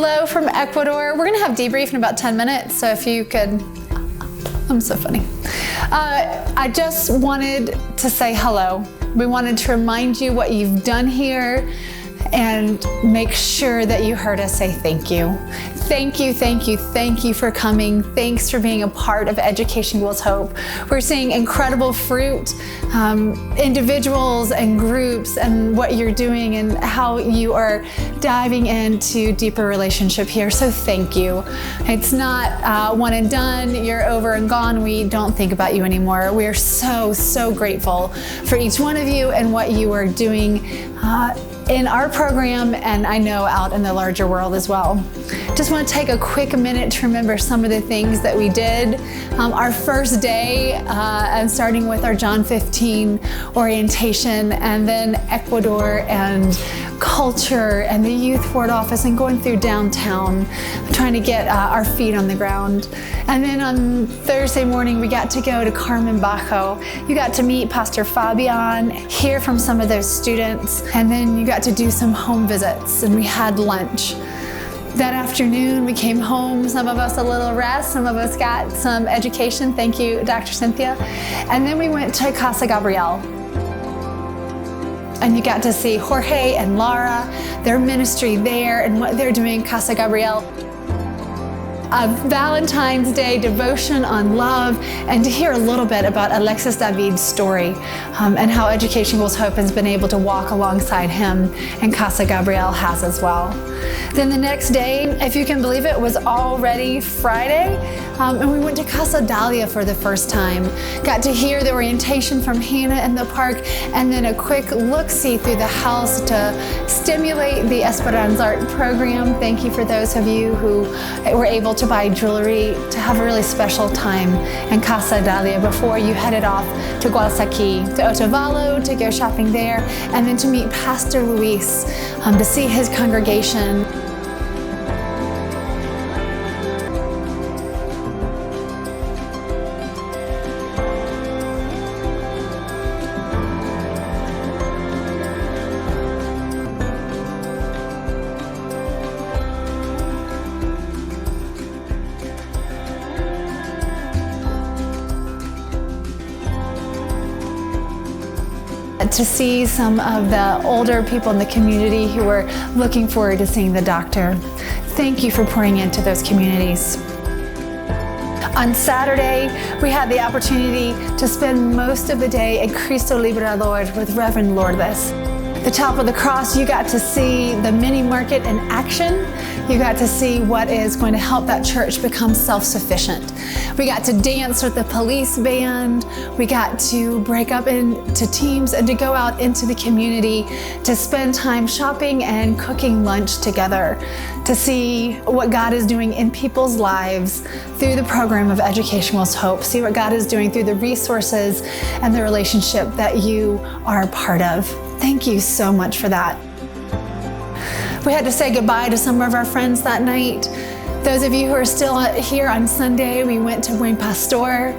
hello from Ecuador. We're gonna have debrief in about 10 minutes, so if you could, I'm so funny. I just wanted to say hello. We wanted to remind you what you've done here and make sure that you heard us say thank you. Thank you, thank you, thank you for coming. Thanks for being a part of Education Equals Hope. We're seeing incredible fruit, individuals and groups, and what you're doing and how you are diving into deeper relationship here. So thank you. It's not one and done, you're over and gone, we don't think about you anymore. We are so, so grateful for each one of you and what you are doing in our program, and I know out in the larger world as well. Just want to take a quick minute to remember some of the things that we did. Our first day, and starting with our John 15 orientation, and then Ecuador and culture and the youth board office, and going through downtown, trying to get our feet on the ground. And then on Thursday morning, we got to go to Carmen Bajo. You got to meet Pastor Fabian, hear from some of those students, and then you got to do some home visits, and we had lunch. That afternoon, we came home, some of us a little rest, some of us got some education. Thank you, Dr. Cynthia. And then we went to Casa Gabriel. And you got to see Jorge and Lara, their ministry there and what they're doing in Casa Gabriel. A Valentine's Day devotion on love, and to hear a little bit about Alexis David's story and how Education Equals Hope has been able to walk alongside him, and Casa Gabriel has as well. Then the next day, if you can believe it, was already Friday, and we went to Casa Dalia for the first time. Got to hear the orientation from Hannah in the park, and then a quick look-see through the house to stimulate the Esperanza Art program. Thank you for those of you who were able to buy jewelry to have a really special time in Casa Dalia before you headed off to Gualsaqui, to Otavalo, to go shopping there, and then to meet Pastor Luis, to see his congregation. To see some of the older people in the community who were looking forward to seeing the doctor. Thank you for pouring into those communities. On Saturday, we had the opportunity to spend most of the day at Cristo Liberador with Reverend Lourdes. The top of the cross, you got to see the mini market in action. You got to see what is going to help that church become self-sufficient. We got to dance with the police band. We got to break up into teams and to go out into the community to spend time shopping and cooking lunch together, to see what God is doing in people's lives through the program of Education Equals Hope, see what God is doing through the resources and the relationship that you are a part of. Thank you so much for that. We had to say goodbye to some of our friends that night. Those of you who are still here on Sunday, we went to Buen Pastor,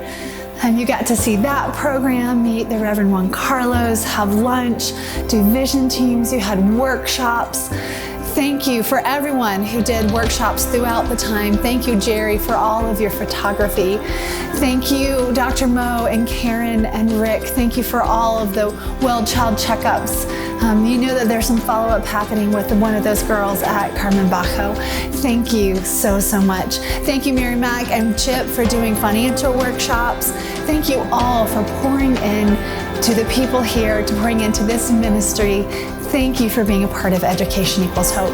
and you got to see that program, meet the Reverend Juan Carlos, have lunch, do vision teams, you had workshops. Thank you for everyone who did workshops throughout the time. Thank you, Jerry, for all of your photography. Thank you, Dr. Mo and Karen and Rick. Thank you for all of the well-child checkups. You know that there's some follow-up happening with one of those girls at Carmen Bajo. Thank you so, so much. Thank you, Mary Mac and Chip, for doing financial workshops. Thank you all for pouring in to the people here, to pouring into this ministry. Thank you for being a part of Education Equals Hope.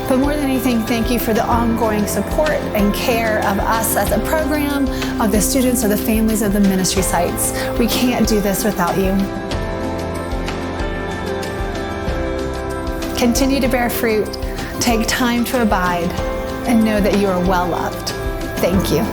But more than anything, thank you for the ongoing support and care of us as a program, of the students, of the families, of the ministry sites. We can't do this without you. Continue to bear fruit, take time to abide, and know that you are well loved. Thank you.